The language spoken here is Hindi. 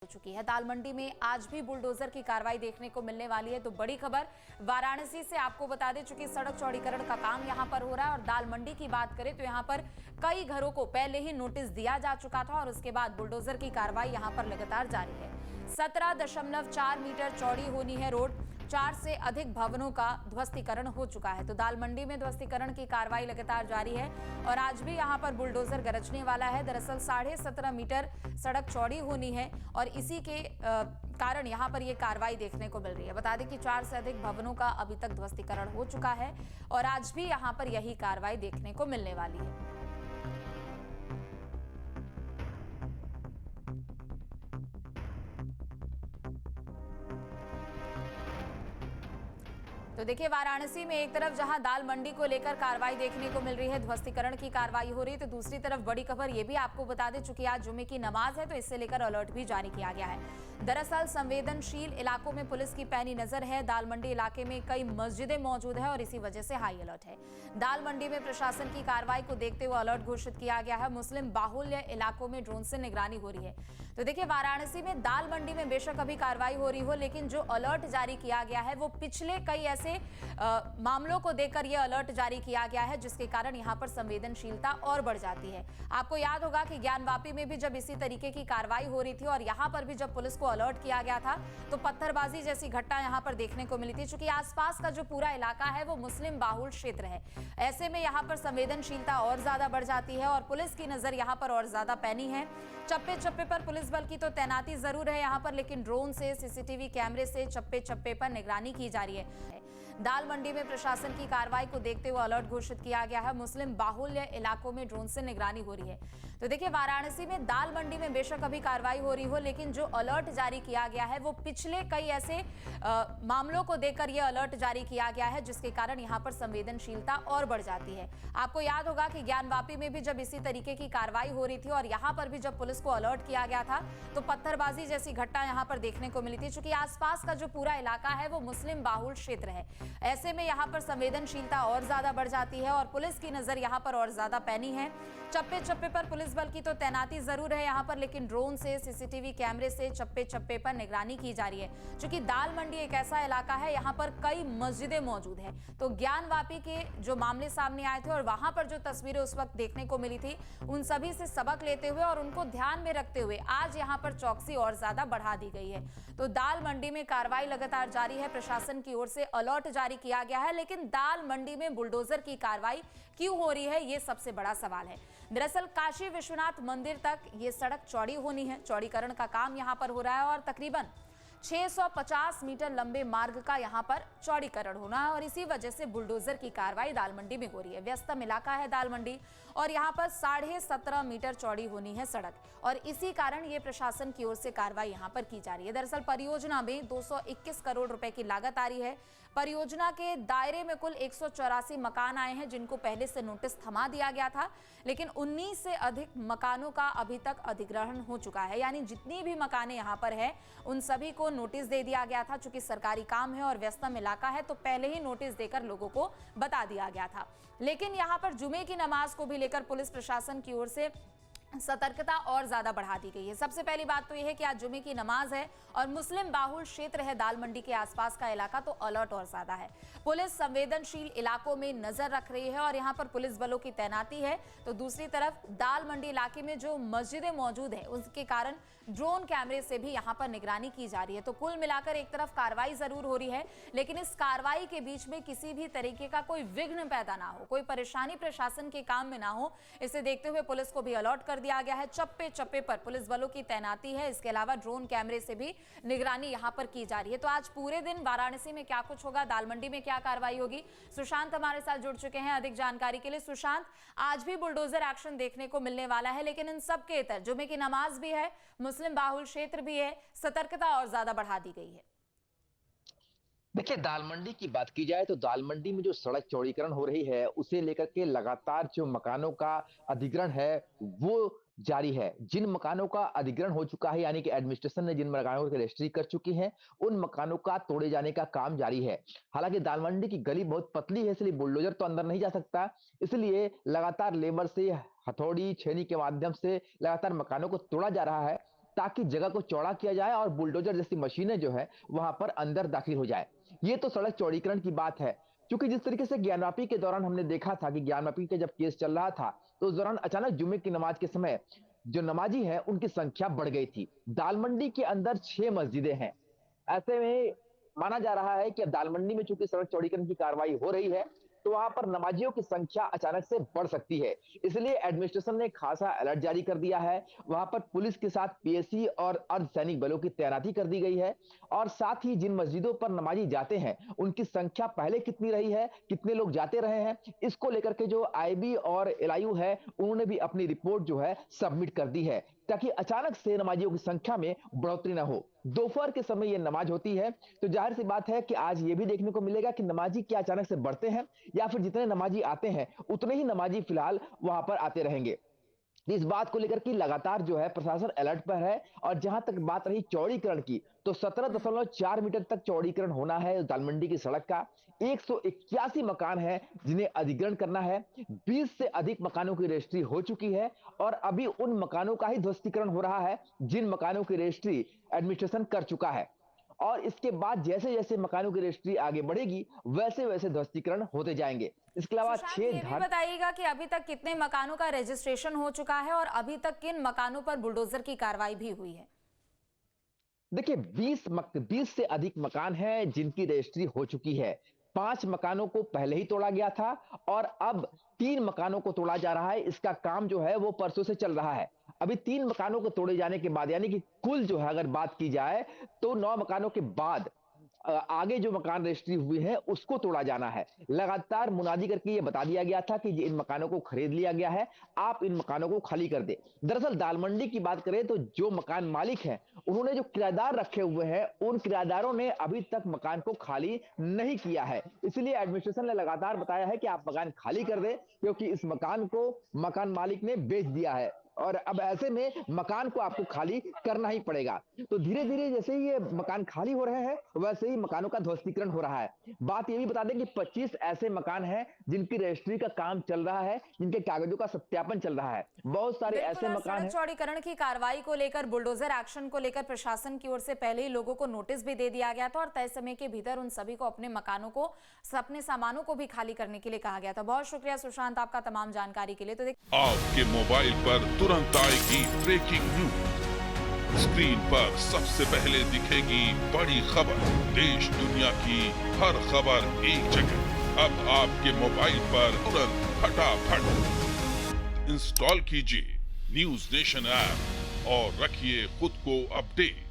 हो चुकी है। दाल मंडी में आज भी बुलडोजर की कार्रवाई देखने को मिलने वाली है। तो बड़ी खबर वाराणसी से आपको बता दें, चूंकि सड़क चौड़ीकरण का काम यहां पर हो रहा है और दाल मंडी की बात करें तो यहां पर कई घरों को पहले ही नोटिस दिया जा चुका था और उसके बाद बुलडोजर की कार्रवाई यहां पर लगातार जारी है। 17.4 मीटर चौड़ी होनी है रोड। 4 से अधिक भवनों का ध्वस्तीकरण हो चुका है। तो दाल मंडी में ध्वस्तीकरण की कार्रवाई लगातार जारी है और आज भी यहां पर बुलडोजर गरजने वाला है। दरअसल 17.5 मीटर सड़क चौड़ी होनी है और इसी के कारण यहां पर यह कार्रवाई देखने को मिल रही है। बता दें कि 4 से अधिक भवनों का अभी तक ध्वस्तीकरण हो चुका है और आज भी यहां पर यही कार्रवाई देखने को मिलने वाली है। तो देखिए, वाराणसी में एक तरफ जहां दाल मंडी को लेकर कार्रवाई देखने को मिल रही है, ध्वस्तीकरण की कार्रवाई हो रही है, तो दूसरी तरफ बड़ी खबर ये भी आपको बता दें, चूंकि आज जुमे की नमाज है तो इससे लेकर अलर्ट भी जारी किया गया है। दरअसल संवेदनशील इलाकों में पुलिस की पैनी नजर है। दाल मंडी इलाके में कई मस्जिदें मौजूद है और इसी वजह से हाई अलर्ट है। दाल मंडी में प्रशासन की कार्रवाई को देखते हुए अलर्ट घोषित किया गया है। मुस्लिम बाहुल्य इलाकों में ड्रोन से निगरानी हो रही है। तो देखिए, वाराणसी में दाल मंडी में बेशक अभी कार्रवाई हो रही हो, लेकिन जो अलर्ट जारी किया गया है वो पिछले कई ऐसे मामलों को देखकर यह अलर्ट जारी किया गया है, जिसके कारण यहां पर संवेदनशीलता और बढ़ जाती है। आपको याद होगा कि ज्ञानवापी में भी जब इसी तरीके की कार्रवाई हो रही थी और यहां पर भी जब पुलिस को अलर्ट किया गया था तो पत्थरबाजी जैसी घटना यहां पर देखने को मिली थी। चूंकि आसपास का जो पूरा इलाका है वो मुस्लिम बाहुल क्षेत्र है, ऐसे में यहां पर संवेदनशीलता और ज्यादा बढ़ जाती है और पुलिस की नजर यहां पर और ज्यादा पैनी है। चप्पे चप्पे पर पुलिस बल की तो तैनाती जरूर है यहां पर, लेकिन ड्रोन से, सीसीटीवी कैमरे से चप्पे चप्पे पर निगरानी की जा रही है। दाल मंडी में प्रशासन की कार्रवाई को देखते हुए अलर्ट घोषित किया गया है। मुस्लिम बाहुल्य इलाकों में ड्रोन से निगरानी हो रही है। तो देखिए, वाराणसी में दाल मंडी में बेशक अभी कार्रवाई हो रही हो, लेकिन जो अलर्ट जारी किया गया है वो पिछले कई ऐसे मामलों को देखकर यह अलर्ट जारी किया गया है, जिसके कारण यहां पर संवेदनशीलता और बढ़ जाती है। आपको याद होगा कि ज्ञानवापी में भी जब इसी तरीके की कार्रवाई हो रही थी और यहां पर भी जब पुलिस को अलर्ट किया गया था तो पत्थरबाजी जैसी घटना यहां पर देखने को मिली थी। चूंकि आसपास का जो पूरा इलाका है वो मुस्लिम बाहुल क्षेत्र है, ऐसे में यहां पर संवेदनशीलता और ज्यादा बढ़ जाती है और पुलिस की नजर यहां पर और ज्यादा पैनी है। चप्पे चप्पे पर पुलिस बल की तो तैनाती जरूर है यहां पर, लेकिन ड्रोन से, सीसीटीवी कैमरे से चप्पे चप्पे पर निगरानी की जा रही है। क्योंकि दाल मंडी एक ऐसा इलाका है, यहां पर कई मस्जिदें मौजूद हैं। तो ज्ञानवापी के जो मामले सामने आए थे और वहां पर जो तस्वीरें उस वक्त देखने को मिली थी, उन सभी से सबक लेते हुए और उनको ध्यान में रखते हुए आज यहां पर चौकसी और ज्यादा बढ़ा दी गई है। तो दाल मंडी में कार्रवाई लगातार जारी है, प्रशासन की ओर से अलर्ट जारी किया गया है, लेकिन दाल मंडी में बुलडोजर की कार्रवाई क्यों हो रही है, यह सबसे बड़ा सवाल है। दरअसल काशी विश्वनाथ मंदिर तक ये सड़क चौड़ी होनी है। चौड़ीकरण का काम यहां पर हो रहा है और तकरीबन 650 मीटर लंबे मार्ग का यहां पर चौड़ीकरण होना है और इसी वजह से बुलडोजर की कार्रवाई दाल मंडी में हो रही है। व्यस्तम इलाका है दाल मंडी और यहां पर 17.5 मीटर चौड़ी होनी है सड़क और इसी कारण ये प्रशासन की ओर से कार्रवाई यहां पर की जा रही है। दरअसल परियोजना में 221 करोड़ रुपए की लागत आ रही है। परियोजना के दायरे में कुल 184 मकान आए हैं, जिनको पहले से नोटिस थमा दिया गया था, लेकिन 19 से अधिक मकानों का अभी तक अधिग्रहण हो चुका है। यानी जितनी भी मकानें यहां पर है उन सभी को नोटिस दे दिया गया था। चूंकि सरकारी काम है और व्यस्तम इलाका है तो पहले ही नोटिस देकर लोगों को बता दिया गया था। लेकिन यहां पर जुमे की नमाज को भी लेकर पुलिस प्रशासन की ओर से सतर्कता और ज्यादा बढ़ा दी गई है। सबसे पहली बात तो यह है कि आज जुमे की नमाज है और मुस्लिम बाहुल क्षेत्र है दाल मंडी के आसपास का इलाका, तो अलर्ट और ज्यादा है। पुलिस संवेदनशील इलाकों में नजर रख रही है और यहां पर पुलिस बलों की तैनाती है। तो दूसरी तरफ दाल मंडी इलाके में जो मस्जिदें मौजूद है उसके कारण ड्रोन कैमरे से भी यहां पर निगरानी की जा रही है। तो कुल मिलाकर एक तरफ कार्रवाई जरूर हो रही है, लेकिन इस कार्रवाई के बीच में किसी भी तरीके का कोई विघ्न पैदा ना हो, कोई परेशानी प्रशासन के काम में ना हो, इसे देखते हुए पुलिस को भी अलर्ट कर दिया गया है। चप्पे चप्पे पर पुलिस बलों की तैनाती है। इसके अलावा ड्रोन कैमरे से भी निगरानी यहां पर की जा रही है। तो आज पूरे दिन वाराणसी में क्या कुछ होगा, दाल मंडी में क्या कार्रवाई होगी, सुशांत हमारे साथ जुड़ चुके हैं अधिक जानकारी के लिए। सुशांत, आज भी बुलडोजर एक्शन देखने को मिलने वाला है, लेकिन इन सब के इतर जुमे की नमाज भी है, मुस्लिम बाहुल क्षेत्र भी है, सतर्कता और ज्यादा बढ़ा दी गई है। देखिए, दाल मंडी की बात की जाए तो दाल मंडी में जो सड़क चौड़ीकरण हो रही है उसे लेकर के लगातार जो मकानों का अधिग्रहण है वो जारी है। जिन मकानों का अधिग्रहण हो चुका है, यानी कि एडमिनिस्ट्रेशन ने जिन मकानों की रजिस्ट्री कर चुकी है, उन मकानों का तोड़े जाने का काम जारी है। हालांकि दाल मंडी की गली बहुत पतली है, इसलिए बुलडोजर तो अंदर नहीं जा सकता, इसलिए लगातार लेबर से हथौड़ी छेनी के माध्यम से लगातार मकानों को तोड़ा जा रहा है ताकि जगह को चौड़ा किया जाए और बुलडोजर जैसी मशीनें जो है वहां पर अंदर दाखिल हो जाए। ये तो सड़क चौड़ीकरण की बात है। क्योंकि जिस तरीके से ज्ञानवापी के दौरान हमने देखा था कि ज्ञानवापी का जब केस चल रहा था, तो उस दौरान अचानक जुम्मे की नमाज के समय जो नमाजी है उनकी संख्या बढ़ गई थी। दाल मंडी के अंदर 6 मस्जिदें हैं। ऐसे में माना जा रहा है कि अब दाल मंडी में चूंकि सड़क चौड़ीकरण की कार्रवाई हो रही है, तो वहां पर नमाजियों की संख्या अचानक से बढ़ सकती है। इसलिए एडमिनिस्ट्रेशन ने खासा अलर्ट जारी कर दिया है। वहां पर पुलिस के साथ पीएसी और अर्धसैनिक बलों की तैनाती कर दी गई है और साथ ही जिन मस्जिदों पर नमाजी जाते हैं, उनकी संख्या पहले कितनी रही है, कितने लोग जाते रहे हैं, इसको लेकर के जो आईबी और एलआईयू है, उन्होंने भी अपनी रिपोर्ट जो है सबमिट कर दी है, ताकि अचानक से नमाजियों की संख्या में बढ़ोतरी ना हो। दोपहर के समय यह नमाज होती है, तो जाहिर सी बात है कि आज ये भी देखने को मिलेगा कि नमाजी क्या अचानक से बढ़ते हैं या फिर जितने नमाजी आते हैं उतने ही नमाजी फिलहाल वहां पर आते रहेंगे। इस बात को लेकर कि लगातार जो है प्रशासन अलर्ट पर है। और जहां तक बात रही चौड़ीकरण की, तो 17.4 मीटर तक चौड़ीकरण होना है दाल मंडी की सड़क का। 181 मकान है जिन्हें अधिग्रहण करना है। 20 से अधिक मकानों की रजिस्ट्री हो चुकी है और अभी उन मकानों का ही ध्वस्तीकरण हो रहा है जिन मकानों की रजिस्ट्री एडमिनिस्ट्रेशन कर चुका है। और इसके बाद जैसे जैसे मकानों की रजिस्ट्री आगे बढ़ेगी, वैसे वैसे ध्वस्तीकरण होते जाएंगे। इसके अलावा सुशांत, 6 ये भी बताइएगा कि अभी तक कितने मकानों का रजिस्ट्रेशन हो चुका है और अभी तक किन मकानों पर बुलडोजर की कार्रवाई भी हुई है? देखिए 20 से अधिक मकान हैं जिनकी रजिस्ट्री हो चुकी है। 5 मकानों को पहले ही तोड़ा गया था और अब 3 मकानों को तोड़ा जा रहा है। इसका काम जो है वो परसों से चल रहा है। अभी 3 मकानों को तोड़े जाने के बाद यानी कि कुल जो है अगर बात की जाए तो 9 मकानों के बाद आगे जो मकान रजिस्ट्री हुई है उसको तोड़ा जाना है। लगातार मुनादी करके ये बता दिया गया था कि इन मकानों को खरीद लिया गया है, आप इन मकानों को खाली कर दे। दरअसल दाल मंडी की बात करें तो जो मकान मालिक हैं, उन्होंने जो किराएदार रखे हुए हैं, उन किराएदारों ने अभी तक मकान को खाली नहीं किया है। इसलिए एडमिनिस्ट्रेशन ने लगातार बताया है कि आप मकान खाली कर दें, क्योंकि इस मकान को मकान मालिक ने बेच दिया है और अब ऐसे में मकान को आपको खाली करना ही पड़ेगा। तो धीरे-धीरे जैसे ही ये मकान खाली हो रहे हैं, वैसे ही मकानों का ध्वस्तीकरण हो रहा है। बात ये भी बता दें कि 25 ऐसे मकान हैं जिनकी रजिस्ट्री का काम चल रहा है, जिनके कागजों का सत्यापन चल रहा है। बहुत सारे ऐसे बिल्कुल, और मकान सड़क हैं। चौड़ीकरण की कार्रवाई को लेकर, बुलडोजर एक्शन को लेकर प्रशासन की ओर से पहले ही लोगों को नोटिस भी दे दिया गया था और तय समय के भीतर उन सभी को अपने मकानों को, अपने सामानों को भी खाली करने के लिए कहा गया था। बहुत शुक्रिया सुशांत आपका तमाम जानकारी के लिए। तो आपके मोबाइल पर तुरंत आएगी ब्रेकिंग न्यूज, स्क्रीन पर सबसे पहले दिखेगी बड़ी खबर, देश दुनिया की हर खबर एक जगह। अब आपके मोबाइल पर तुरंत फटाफट इंस्टॉल कीजिए न्यूज नेशन ऐप और रखिए खुद को अपडेट।